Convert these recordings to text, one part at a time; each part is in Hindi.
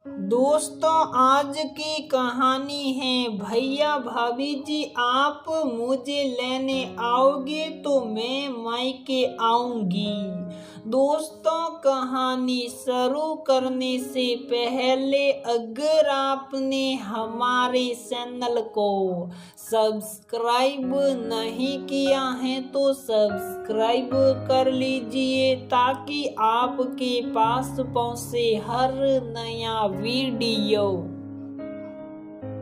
दोस्तों, आज की कहानी है। भैया भाभी जी, आप मुझे लेने आओगे तो मैं मायके आऊंगी। दोस्तों, कहानी शुरू करने से पहले अगर आपने हमारे चैनल को सब्सक्राइब नहीं किया है तो सब्सक्राइब कर लीजिए ताकि आपके पास पहुंचे हर नया वीडियो।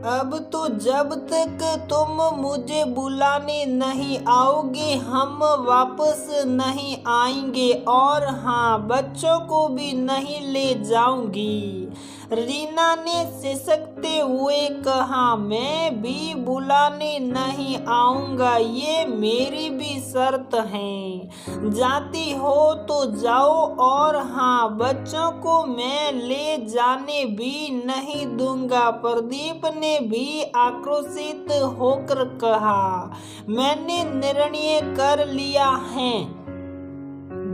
अब तो जब तक तुम मुझे बुलाने नहीं आओगे हम वापस नहीं आएंगे, और हाँ, बच्चों को भी नहीं ले जाऊंगी। रीना ने सिसकते हुए कहा, मैं भी बुलाने नहीं आऊंगा, ये मेरी भी शर्त है। जाती हो तो जाओ, और हाँ, बच्चों को मैं ले जाने भी नहीं दूंगा। प्रदीप ने भी आक्रोशित होकर कहा, मैंने निर्णय कर लिया है।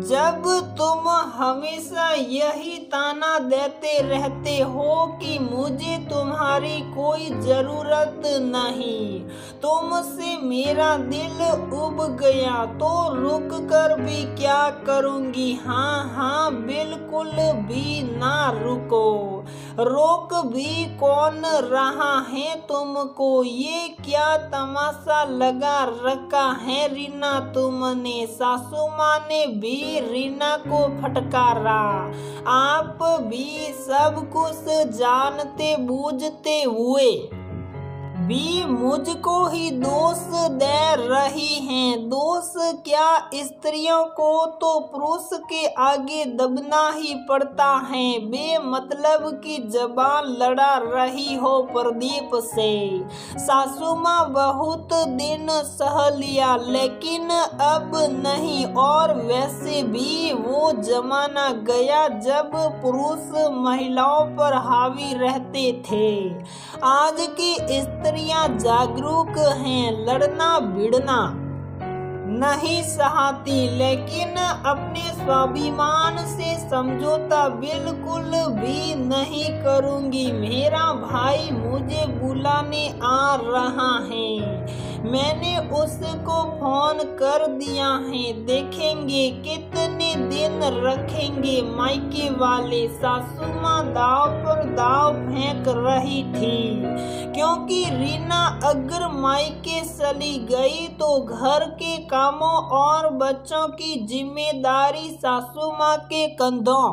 जब तुम हमेशा यही ताना देते रहते हो कि मुझे तुम्हारी कोई जरूरत नहीं, तुमसे मेरा दिल उब गया, तो रुक कर भी क्या करूंगी। हाँ, बिल्कुल भी ना रुको। रोक भी कौन रहा है तुमको? ये क्या तमाशा लगा रखा है रीना तुमने? सासू माँ ने भी रीना को फटकारा। आप भी सब कुछ जानते बूझते हुए भी मुझको ही दोष दे रही हैं। दोष क्या, स्त्रियों को तो पुरुष के आगे दबना ही पड़ता है। बेमतलब की जबान लड़ा रही हो प्रदीप से। सासू माँ बहुत दिन सह लिया, लेकिन अब नहीं। और वैसे भी वो जमाना गया जब पुरुष महिलाओं पर हावी रहते थे। आज की स्त्रियां जागरूक हैं, लड़ना भिड़ना नहीं चाहती, लेकिन अपने स्वाभिमान से समझौता बिल्कुल भी नहीं करूंगी। मेरा भाई मुझे बुलाने आ रहा है, मैंने उसको फोन कर दिया है, देखेंगे कितने दिन रखेंगे मायके वाले। सासू माँ दाव पर दाव फेंक रही थी, क्योंकि रीना अगर मायके चली गई तो घर के कामों और बच्चों की जिम्मेदारी सासू माँ के कंधों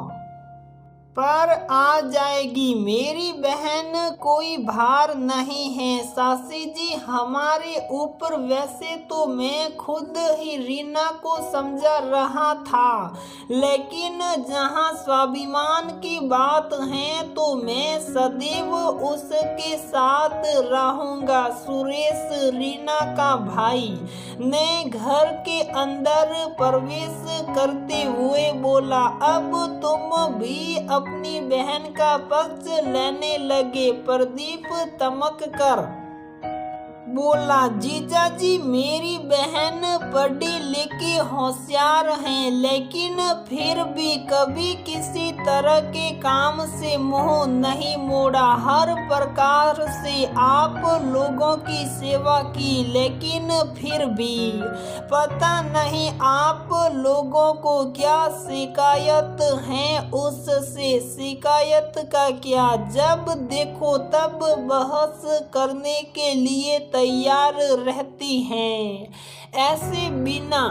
पर आ जाएगी। मेरी बहन कोई भार नहीं है सासी जी हमारे ऊपर। वैसे तो मैं खुद ही रीना को समझा रहा था, लेकिन जहां स्वाभिमान की बात है तो मैं सदैव उसके साथ रहूंगा। सुरेश, रीना का भाई, ने घर के अंदर प्रवेश करते हुए बोला, अब तुम भी अपनी बहन का पक्ष लेने लगे। प्रदीप तमक कर बोला, जीजा जी, मेरी बहन पढ़ी लिखी होशियार है, लेकिन फिर भी कभी किसी तरह के काम से मुंह नहीं मोड़ा। हर प्रकार से आप लोगों की सेवा की, लेकिन फिर भी पता नहीं आप लोगों को क्या शिकायत है। उससे शिकायत का क्या, जब देखो तब बहस करने के लिए तैयार रहती हैं। ऐसे बिना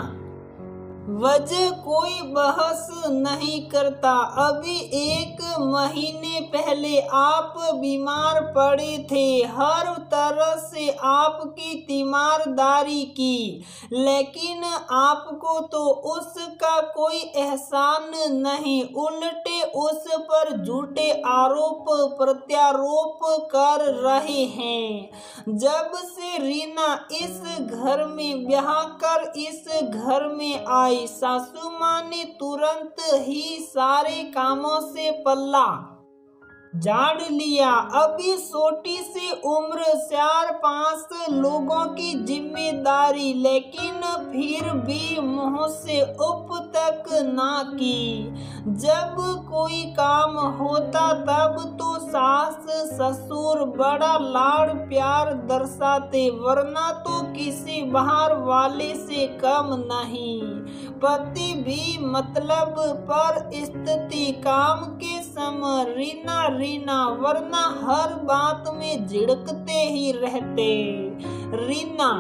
वजह कोई बहस नहीं करता। अभी 1 महीने पहले आप बीमार पड़े थे, हर तरह से आपकी तीमारदारी की, लेकिन आपको तो उसका कोई एहसान नहीं, उल्टे उस पर झूठे आरोप प्रत्यारोप कर रहे हैं। जब से रीना इस घर में ब्याह कर इस घर में आई, सासू माँ ने तुरंत ही सारे कामों से पल्ला झाड़ लिया। अभी छोटी सी उम्र, 4-5 लोगों की जिम्मेदारी, लेकिन फिर भी मुंह से उफ तक ना की। जब कोई काम होता तब तो सास ससुर बड़ा लाड़ प्यार दर्शाते, वरना तो किसी बाहर वाले से कम नहीं। पति भी मतलब पर स्थिति काम के समय रीना रीना, वरना हर बात में झिड़कते ही रहते। रीना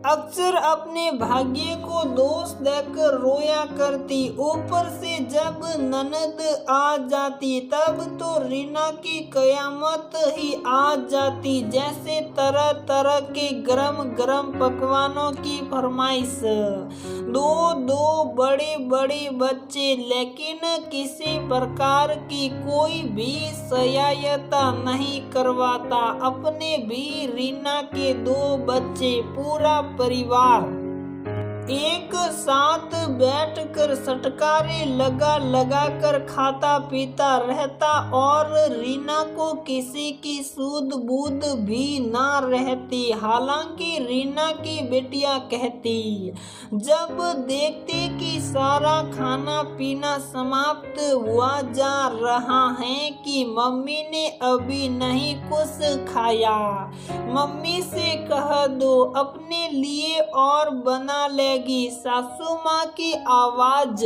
अक्सर अपने भाग्य को दोष देकर रोया करती। ऊपर से जब ननद आ जाती तब तो रीना की कयामत ही आ जाती, जैसे तरह तरह के गरम गरम पकवानों की फरमाइश। दो बड़े बड़े बच्चे, लेकिन किसी प्रकार की कोई भी सहायता नहीं करवाता। अपने भी रीना के 2 बच्चे, पूरा परिवार एक साथ बैठकर सटकारे लगा लगा कर खाता पीता रहता, और रीना को किसी की सूद बूद भी ना रहती। हालांकि रीना की बेटियां कहती, जब देखते कि सारा खाना पीना समाप्त हुआ जा रहा है, कि मम्मी ने अभी नहीं कुछ खाया, मम्मी से कह दो अपने लिए और बना ले। सासू माँ की आवाज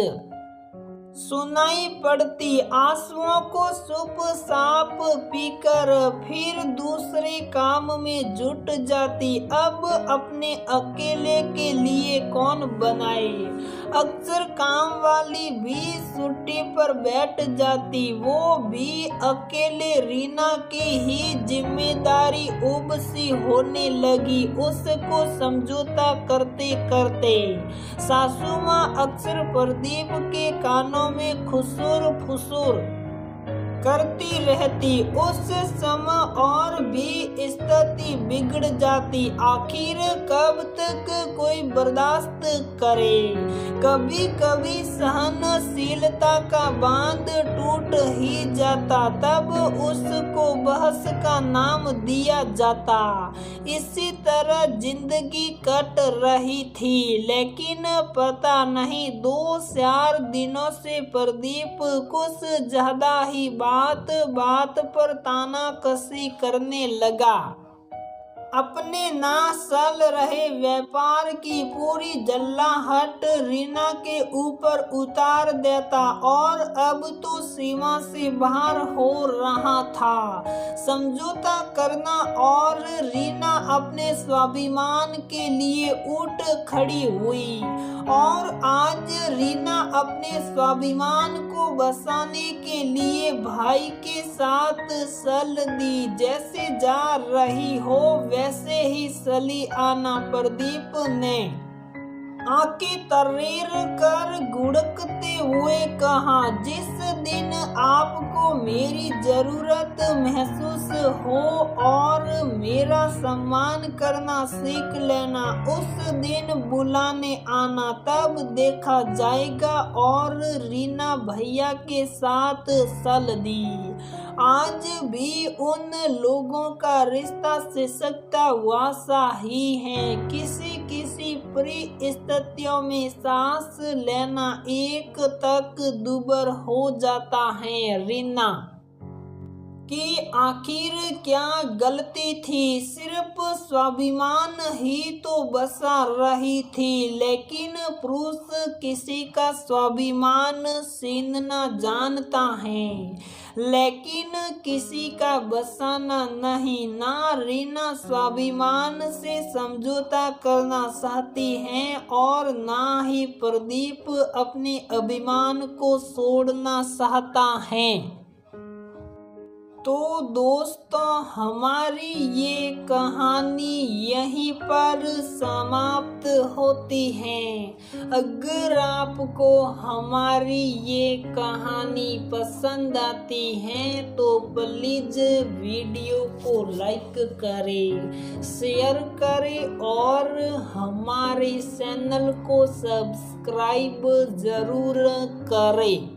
सुनाई पड़ती। आंसुओं को चुप साप पीकर फिर दूसरे काम में जुट जाती। अब अपने अकेले के लिए कौन बनाए। अक्सर काम वाली भी छुट्टी पर बैठ जाती, वो भी अकेले। रीना की ही जिम्मेदारी उब सी होने लगी। उसको समझौता करते करते सासू माँ अक्सर प्रदीप के कानों में खुसुर फुसुर करती रहती। उस समय और भी स्थिति बिगड़ जाती। आखिर कब तक कोई बर्दाश्त करे। कभी कभी सहनशीलता का बांध टूट ही जाता, तब उसको बहस का नाम दिया जाता। इसी तरह जिंदगी कट रही थी, लेकिन पता नहीं 2-4 दिनों से प्रदीप कुछ ज्यादा ही बात बात पर तानाकसी करने लगा। अपने ना चल रहे व्यापार की पूरी जल्लाहट रीना के ऊपर उतार देता, और अब तो सीमा से बाहर हो रहा था समझौता करना। और रीना अपने स्वाभिमान के लिए उठ खड़ी हुई, और आज रीना अपने स्वाभिमान को बचाने के लिए भाई के साथ चल दी। जैसे जा रही हो वैसे ही चली आना। प्रदीप ने आंखें तर्रेर कर गुड़कते हुए कहा, जिस दिन आपको मेरी जरूरत महसूस हो और मेरा सम्मान करना सीख लेना, उस दिन बुलाने आना, तब देखा जाएगा। और रीना भैया के साथ चल दी। आज भी उन लोगों का रिश्ता सिसकता हुआ सा ही है। किसी किसी परिस्थितियों में सांस लेना एक तक दुबर हो जाता है। रीना कि आखिर क्या गलती थी। सिर्फ स्वाभिमान ही तो बसा रही थी, लेकिन पुरुष किसी का स्वाभिमान छीनना जानता है, लेकिन किसी का बसाना नहीं। ना रीना स्वाभिमान से समझौता करना चाहती है, और ना ही प्रदीप अपने अभिमान को छोड़ना चाहता है। तो दोस्तों, हमारी ये कहानी यहीं पर समाप्त होती है। अगर आपको हमारी ये कहानी पसंद आती है तो प्लीज वीडियो को लाइक करें, शेयर करें और हमारे चैनल को सब्सक्राइब जरूर करें।